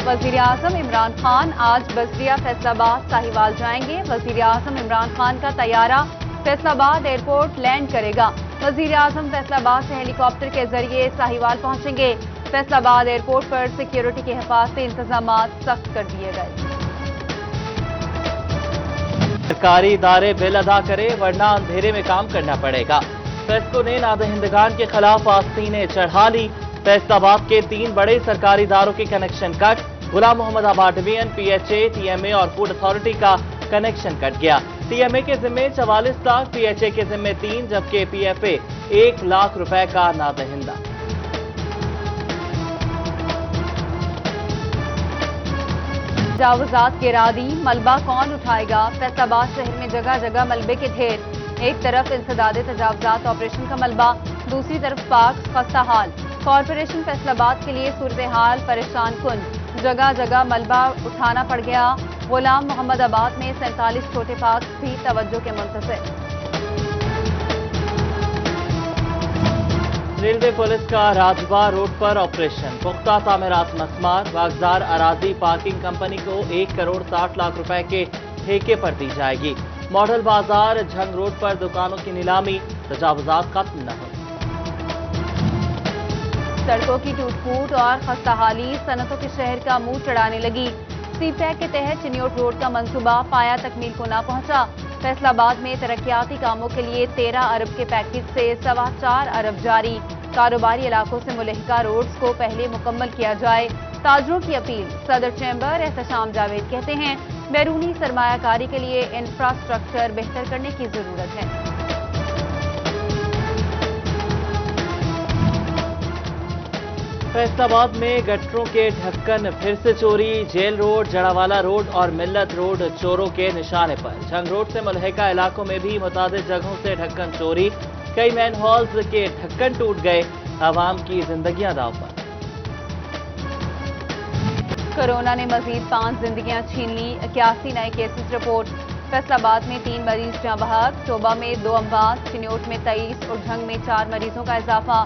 وزیر اعظم عمران خان آج بسریا فیصلاباد ساہیوال جائیں گے۔ وزیر اعظم عمران خان کا طیارہ فیصلاباد ایئرپورٹ لینڈ کرے گا۔ وزیر اعظم فیصلاباد سے ہیلی کاپٹر کے ذریعے ساہیوال پہنچیں گے۔ فیصلاباد ایئرپورٹ پر سیکیورٹی کے حفاظتی انتظامات سخت کر دیے گئے۔ سرکاری ادارے بل ادا کرے ورنہ اندھیرے میں کام کرنا پڑے گا۔ فیسکو نے نادہندگان کے خلاف آستینیں چڑھا لی۔ فیصل آباد کے 3 بڑے سرکاری اداروں کے connection cut. Ghulam Muhammad Abad division, P H A, T M A اور فوڈ اتھارٹی کا کنیکشن کٹ گیا۔ ٹی ایم اے کے ذمے 44 لاکھ، پی ایچ اے کے ذمے 3 جبکہ پی ایف اے 1 لاکھ روپے کا نادہندہ۔ تجاوزات کے رادی، ملبہ کون اٹھائے گا؟ فیصل آباد شہر میں جگہ جگہ ملبے کے ڈھیر۔ ایک طرف انسداد تجاوزات آپریشن کا ملبہ، دوسری طرف پارکس خستہ حال۔ کارپوریشن فیصل آباد کے لیے صورتحال پریشان کن، جگہ جگہ ملبہ اٹھانا پڑ گیا۔ غلام محمد آباد میں 47 چھوٹے پارکس بھی توجہ کے منتظر۔ ریلوے پولیس کا راجبا روڈ پر آپریشن، پختہ تعمیرات مسمار۔ واگزار اراضی پارکنگ کمپنی کو 1 کروڑ 60 لاکھ روپے کے ٹھیکے پر دی جائے گی۔ ماڈل بازار جھنگ روڈ پر دکانوں کی نیلامی، تجاوزات ختم نہ ہو۔ سڑکوں کی ٹوٹ پھوٹ اور خستہ حالی صنعتوں کے شہر کا منہ چڑھانے لگی۔ سی پیک کے تحت چنیوٹ روڈ کا منصوبہ پایا تکمیل کو نہ پہنچا۔ فیصل آباد میں ترقیاتی کاموں کے لیے 13 ارب کے پیکیج سے 4.25 ارب جاری۔ کاروباری علاقوں سے ملحقہ روڈز کو پہلے مکمل کیا جائے۔ تاجروں کی اپیل، صدر چیمبر احتشام جاوید کہتے ہیں بیرونی سرمایہ کاری کے لیے انفراسٹرکچر بہتر کرنے کی ضرورت ہے۔ فیصل آباد میں گٹروں کے ڈھکن پھر سے چوری۔ جیل روڈ، جڑاوالا روڈ اور ملت روڈ چوروں کے نشانے پر۔ جھنگ روڈ سے ملحقہ علاقوں میں بھی متعدد جگہوں سے ڈھکن چوری۔ کئی مین ہالز کے ڈھکن ٹوٹ گئے، عوام کی زندگیاں داؤ پر۔ کورونا نے مزید 5 زندگیاں چھین لی، 81 نئے کیسز رپورٹ۔ فیصل آباد میں 3 مریض جاں بحق، چوبہ میں 2 اموات، چنیوٹ میں 23 اور جھنگ میں 4 مریضوں کا اضافہ۔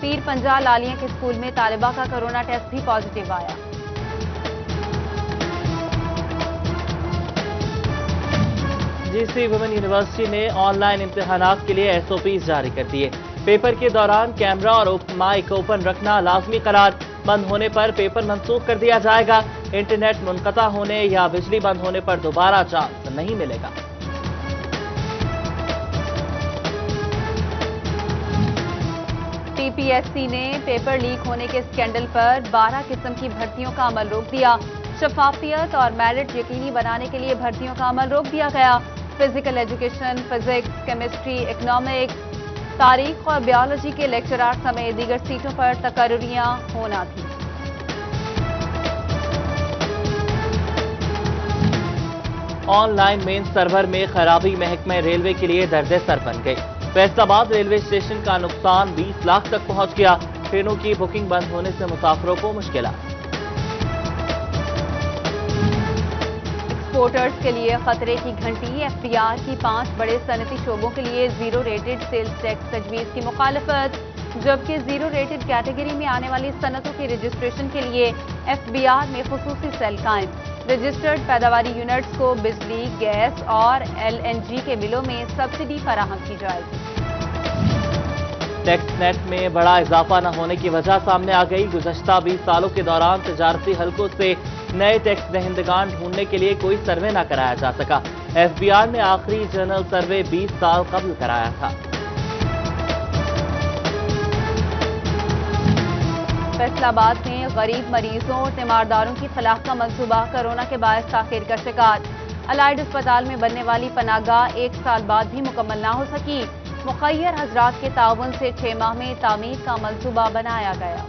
پیر پنجا لالیاں کے اسکول میں طالبہ کا کورونا ٹیسٹ بھی پازیٹیو آیا۔ جی سی ویمن یونیورسٹی نے آن لائن امتحانات کے لیے ایس او پیز جاری کر دیے۔ پیپر کے دوران کیمرہ اور مائک اوپن رکھنا لازمی قرار۔ بند ہونے پر پیپر منسوخ کر دیا جائے گا۔ انٹرنیٹ منقطع ہونے یا بجلی بند ہونے پر دوبارہ چانس نہیں ملے گا۔ ٹی پی ایس سی نے پیپر لیک ہونے کے اسکینڈل پر 12 قسم کی بھرتیوں کا عمل روک دیا۔ شفافیت اور میرٹ یقینی بنانے کے لیے بھرتیوں کا عمل روک دیا گیا۔ Physical education, physics, chemistry, economics, تاریخ اور بیالوجی کے لیکچرار سمیت دیگر سیٹوں پر تقرریاں ہونا تھیں۔ آن لائن مین سرور میں خرابی محکمہ ریلوے کے لیے درد سر بن گئی۔ فیصل آباد ریلوے اسٹیشن کا نقصان 20 لاکھ تک پہنچ گیا۔ ٹرینوں کی بکنگ بند ہونے سے مسافروں کو مشکلات۔ ایکسپورٹرز کے لیے خطرے کی گھنٹی، ایف بی آر کی 5 بڑے صنعتی شعبوں کے لیے زیرو ریٹڈ سیلز ٹیکس تجویز کی مخالفت، جبکہ زیرو ریٹڈ کیٹیگری میں آنے والی صنعتوں کی رجسٹریشن کے لیے ایف بی آر میں خصوصی سیل قائم۔ رجسٹرڈ پیداواری یونٹس کو بجلی، گیس اور ایل این جی کے بلوں میں سبسڈی فراہم کی جائے گی۔ ٹیکس نیٹ میں بڑا اضافہ نہ ہونے کی وجہ سامنے آ گئی۔ گزشتہ 20 سالوں کے دوران تجارتی حلقوں سے نئے ٹیکس دہندگان ڈھونڈنے کے لیے کوئی سروے نہ کرایا جا سکا۔ ایف بی آر نے آخری جنرل سروے 20 سال قبل کرایا تھا۔ فیصل آباد میں غریب مریضوں اور تیمارداروں کی فلاح کا منصوبہ کورونا کے باعث تاخیر کا شکار۔ الائڈ اسپتال میں بننے والی پناہ گاہ 1 سال بعد بھی مکمل نہ ہو سکی۔ مخیر حضرات کے تعاون سے 6 ماہ میں تعمیر کا منصوبہ بنایا گیا۔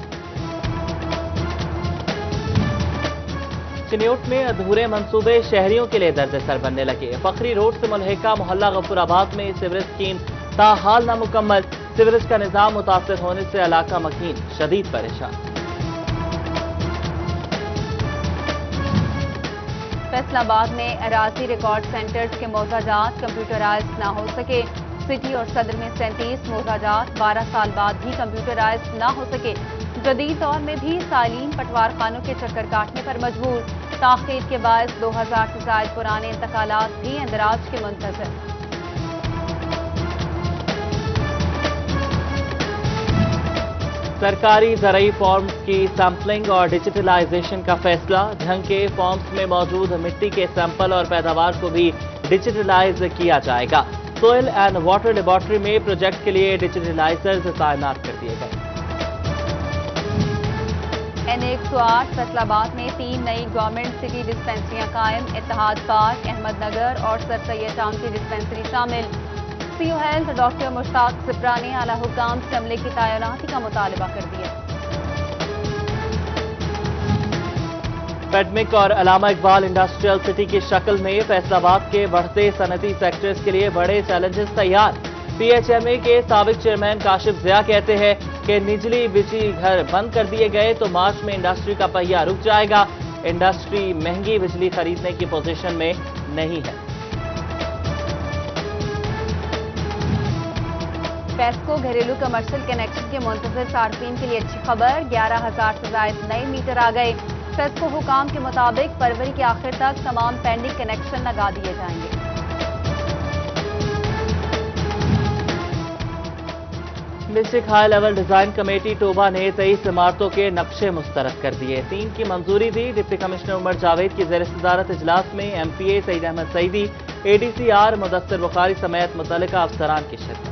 چنیوٹ میں ادھورے منصوبے شہریوں کے لیے درد سر بننے لگے۔ فخری روڈ سے ملحقہ محلہ غفور آباد میں سیوریج اسکیم تاحال نامکمل۔ سیوریج کا نظام متاثر ہونے سے علاقہ مکین شدید پریشان۔ فیصل آباد میں اراضی ریکارڈ سینٹرز کے موضوعات کمپیوٹرائز نہ ہو سکے۔ سٹی اور صدر میں 37 موضوعات 12 سال بعد بھی کمپیوٹرائز نہ ہو سکے، जदीद दौर में भी सालीन पटवार खानों के चक्कर काटने पर मजबूर। ताखीर के बायस 2000 से जायद पुराने इंतकालात भी इंदराज के मुंतजर। सरकारी ज़रई फॉर्म्स की सैंपलिंग और डिजिटलाइजेशन का फैसला। ढंग के फॉर्म्स में मौजूद मिट्टी के सैंपल और पैदावार को भी डिजिटलाइज किया जाएगा। सोइल एंड वाटर लेबोरेटरी में प्रोजेक्ट के लिए डिजिटलाइजर्स तैनात कर दिए गए। N108 फैसलाबाद में 3 नई गवर्नमेंट सिटी डिस्पेंसरियां कायम। इत्तेहाद पार्क, अहमदनगर और सर सैयद टाउन की डिस्पेंसरी शामिल। CO health doctor Mushtaq Shipra ने आला हुकाम से अमले की तैनाती का मुतालबा कर दिया। पेडमिक और अलामा इकबाल इंडस्ट्रियल सिटी की शक्ल में फैसलाबाद के बढ़ते सनती सेक्टर्स के लिए बड़े चैलेंजेस तैयार। PHMA के साबिक चेयरमैन काशिफ जिया कहते हैं कि निचली बिजली घर बंद कर दिए गए तो मार्च में इंडस्ट्री का पहिया रुक जाएगा। इंडस्ट्री महंगी बिजली खरीदने की पोजीशन में नहीं है। पेस्को घरेलू कमर्शियल कनेक्शन के मुंतजर सार्फिन के लिए अच्छी खबर। 11,000 से ज्यादा नए मीटर आ गए। पेस्को हुकाम के मुताबिक फरवरी के आखिर तक तमाम पेंडिंग कनेक्शन लगा दिए जाएंगे। District high level design committee Toba ने 23 इमारतों के नक्शे मुस्तरद कर दिए। 3 की मंजूरी दी। डिप्टी कमिश्नर उमर जावेद की ज़ेर सदारत इजलास में MPA सईद अहमद सईदी, ADCR मुदस्सिर बुखारी समेत मुतल्लिका अफसरान की शिरकत।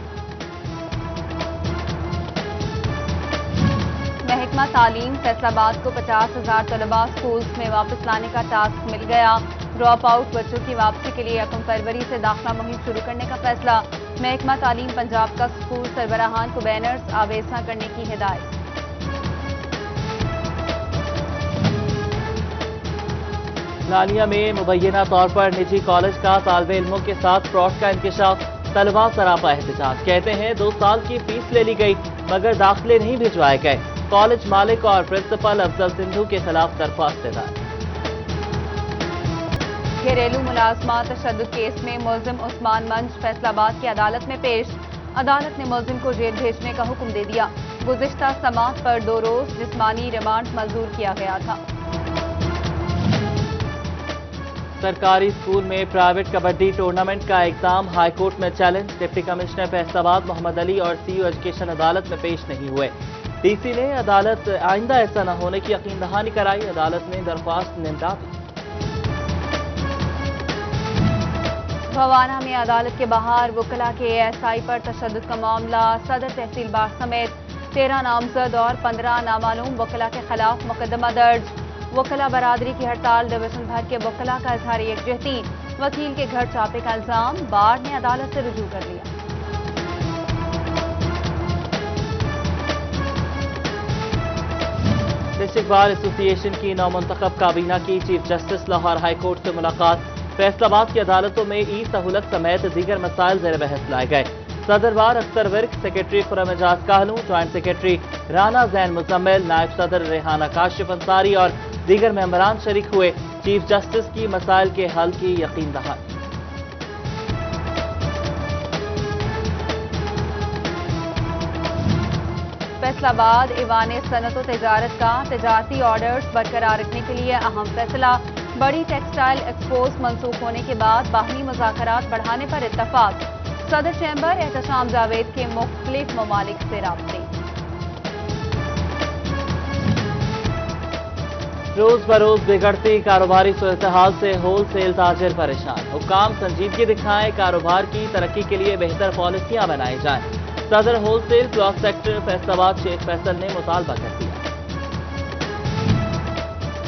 महकमा तालीम फैसलाबाद को 50,000 तलबा स्कूल्स में वापस लाने का टास्क मिल गया। ड्रॉप आउट बच्चों की वापसी के लिए 1 फरवरी से दाखिला मुहिम शुरू करने का फैसला। महकमा तालीम पंजाब का स्कूल सरबराहान को बैनर्स आवेजा करने की हिदायत। लालिया में मुबैना तौर पर निजी कॉलेज का तालिब इल्मों के साथ फ्रॉड का इंकशाफ। तलबा सरापा एहतजाज। कहते हैं 2 साल की फीस ले ली गई मगर दाखिले नहीं भिजवाए गए। कॉलेज मालिक और प्रिंसिपल अफजल सिंधु के खिलाफ दरख्वास्त दायर। घरेलू मुलाजमा तशद्दुद केस में मुल्जिम उस्मान मंज फैसलाबाद की अदालत में पेश। अदालत ने मुल्जिम को जेल भेजने का हुक्म दे दिया। गुज़िश्ता समाअत पर 2 रोज जिस्मानी रिमांड मंजूर किया गया था। सरकारी स्कूल में प्राइवेट कबड्डी टूर्नामेंट का एग्जाम हाईकोर्ट में challenge. Deputy commissioner Faisalabad Mohammad Ali और CEO एजुकेशन अदालत में पेश नहीं हुए। DC ने अदालत आइंदा ऐसा न होने की यकीन दहानी कराई। अदालत ने दरख्वास्त निमटा दी। भवाना में अदालत के बाहर वकला के ASI पर तशद्दुद का मामला। सदर तहसील बाग समेत 13 नामजद और 15 नामालूम वकला के खिलाफ मुकदमा दर्ज। वकला बरादरी की हड़ताल। डिवीजन भर के वकला का इजहार यकजहती। वकील के घर छापे का इल्जाम। बार ने अदालत से रुजू कर लिया। डिस्ट्रिक्ट बार एसोसिएशन की नौमुंतखब काबीना की chief justice Lahore high court से मुलाकात। फैसलाबाद की अदालतों में सहूलत समेत दीगर मसाइल ज़ेर बहस लाए गए। सदर bar Akhtar Virk, secretary Khurram Ejaz Kahlu, joint secretary Rana Zain Muzammil, नायब सदर रेहाना काशिफ अंसारी और दीगर मेंबरान शरीक हुए। चीफ जस्टिस की मसाइल के हल की यकीन दहानी। फैसलाबाद ईवान सनत व तजारत का तजारती ऑर्डर्स बरकरार रखने के लिए अहम फैसला। बड़ी टेक्सटाइल एक्सपोज मंसूख होने के बाद बाहमी मुज़ाकरात बढ़ाने पर इत्तफाक। सदर चैम्बर एहतशाम जावेद के मुख्तलिफ ममालिक से राब्ते। रोज बरोज बिगड़ती कारोबारी सूरत-ए-हाल से होल सेल ताजिर परेशान। हुकाम संजीदगी दिखाएं, कारोबार की तरक्की के लिए बेहतर पॉलिसियां बनाई जाएं। सदर whole sale cloth sector Faisalabad Sheikh Faisal ने मुतालबा कर दिया।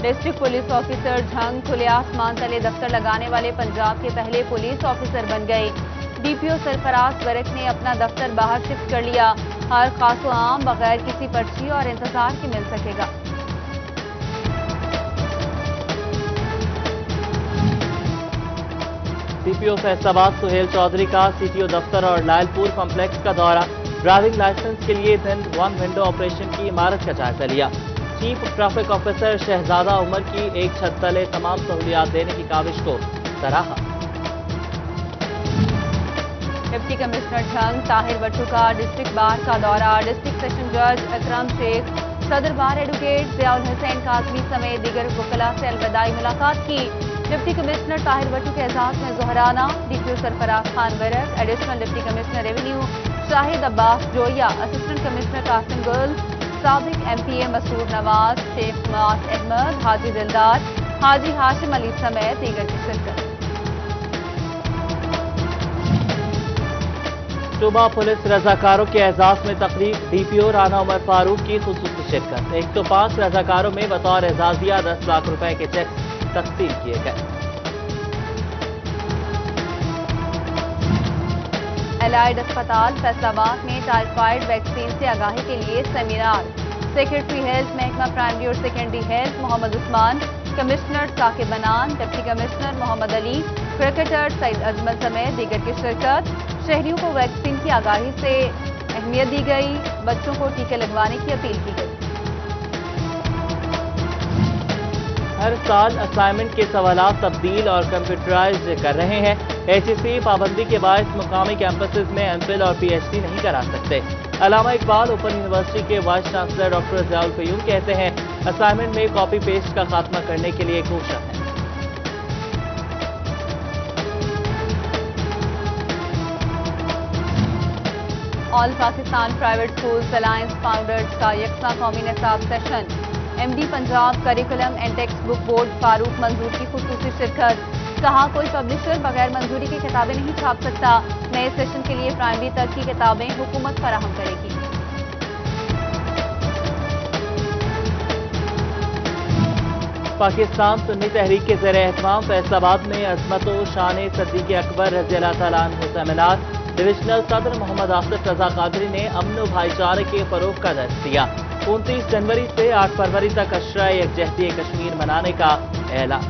डिस्ट्रिक्ट पुलिस ऑफिसर झंग खुले आसमान तले दफ्तर लगाने वाले पंजाब के पहले पुलिस ऑफिसर बन गए। DPO सरफराज वरक ने अपना दफ्तर बाहर शिफ्ट कर लिया। हर खास व आम बगैर किसी पर्ची और इंतजार के मिल सकेगा। CPO फैसलाबाद सुहेल चौधरी का CTO दफ्तर और लायलपुर कॉम्प्लेक्स का दौरा। ड्राइविंग लाइसेंस के लिए दिन 1 विंडो ऑपरेशन की इमारत का जायजा लिया। चीफ ट्रैफिक ऑफिसर शहजादा उमर की एक छत तले तमाम सहूलियात देने की काविश को सराहा। डिप्टी कमिश्नर झंग ताहिर बट्टू का डिस्ट्रिक्ट बार का दौरा। डिस्ट्रिक्ट सेशन जज अकरम शेख सदर बार एडवोकेट ज़ियाउल हुसैन काज़मी समेत दीगर वकला से अलविदाई मुलाकात की। डिप्टी कमिश्नर ताहिर भट्टू के एजाज में ज़ोहराना, DPO Sarfaraz Khan Warak, additional deputy commissioner revenue Shahid Abbas Joya, assistant commissioner Qasim Gul, साबिक MPA मसूद नवाज, शेख मास अहमद, हाजी दिलदार, हाजी हाशिम अली समेत दीगर की शिरकत। सूबा पुलिस रजाकारों के एजाज में तकरीब, डीपीओ राना उमर फारूक की खुसूसी शिरकत। 105 रजाकारों में बतौर एजाजिया 10 लाख रुपए के चेक तकसीम किए गए। एलाइड अस्पताल फैसलाबाद में टाइफाइड वैक्सीन से आगाही के लिए सेमिनार। सेक्रेटरी हेल्थ महकमा प्राइमरी और secondary health Mohammad Usman, commissioner Saqib Banan, deputy commissioner Mohammad Ali, cricketer Saeed Ajmal समेत दीगर की शिरकत। शहरियों को वैक्सीन की आगाही से अहमियत दी गई, बच्चों को टीके लगवाने की अपील की गई। हर साल असाइनमेंट के सवालात तब्दील और कंप्यूटराइज कर रहे हैं। HEC पाबंदी के बायस मुकामी कैंपसेस में MPhil और PhD नहीं करा सकते। अल्लामा इकबाल ओपन यूनिवर्सिटी के vice chancellor doctor Ziaul Qayyum कहते हैं, असाइनमेंट में कॉपी पेस्ट का खात्मा करने के लिए कोशिश है। All Pakistan private schools alliance founders का यकसा कौमी निसाब session. MD Punjab curriculum and text book board Farooq Manzoor की खुसूसी शिरकत। कहा, कोई पब्लिशर बगैर मंजूरी की किताबें नहीं छाप सकता। नए सेशन के लिए प्राइमरी तक की किताबें हुकूमत फराहम करेगी। पाकिस्तान सुन्नी तहरीक के ज़ेर एहतमाम फैसलाबाद में अज़मत व शान सिद्दीक़ अकबर रज़ियल्लाहु तआला अन्हु सेमिनार। डिविजनल सदर मोहम्मद आसिफ रजा कादरी ने अमन व भाईचारे के फरोग का दर्ज दिया। 29 जनवरी से 8 फरवरी तक अशरा यकजहती कश्मीर मनाने का ऐलान।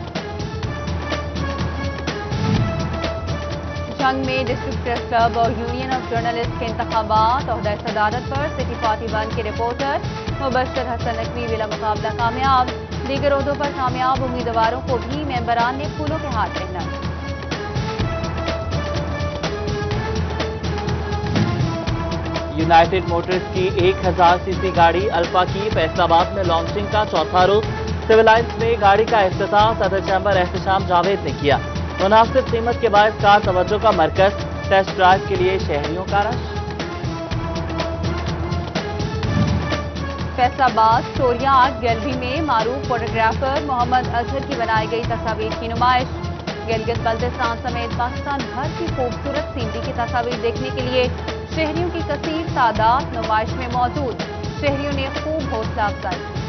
जंग में डिस्ट्रिक्ट प्रेस क्लब और यूनियन ऑफ जर्नलिस्ट के इंतखाबात। ओहदा सदारत पर सिटी 41 के रिपोर्टर मुबश्शिर हसन नकवी बिला मुकाबला कामयाब। दीगर ओहदों पर कामयाब उम्मीदवारों को भी मेंबरान ने फूलों के हाथ पहना। यूनाइटेड मोटर्स की 1000 सीसी गाड़ी अल्फा की फैसलाबाद में लॉन्चिंग का चौथा रोज। सिविल लाइन्स में गाड़ी का इफ्तिताह सदर चैम्बर एहतशाम जावेद ने किया। मुनासिब कीमत के बायस कार तवज्जो का मरकज, टेस्ट ड्राइव के लिए शहरियों का रश। फैसलाबाद स्टोरिया आर्ट गैलरी में मारूफ फोटोग्राफर मोहम्मद अजहर की बनाई गई तस्वीर की नुमाइश। गिलगित बल्तिस्तान समेत पाकिस्तान भर की खूबसूरत सीनरी की तस्वीर देखने के लिए शहरियों की कसीर तादाद नुमाइश में मौजूद। शहरियों ने खूब हौसला अफजाई की।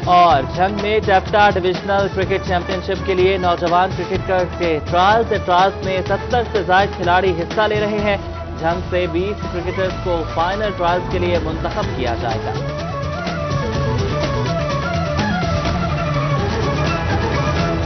और जंग में टेप्टा डिविजनल क्रिकेट चैंपियनशिप के लिए नौजवान क्रिकेटर्स के ट्रायल्स में 70 से ज्यादा खिलाड़ी हिस्सा ले रहे हैं। जंग से 20 क्रिकेटर्स को फाइनल ट्रायल्स के लिए मुंतखब किया जाएगा।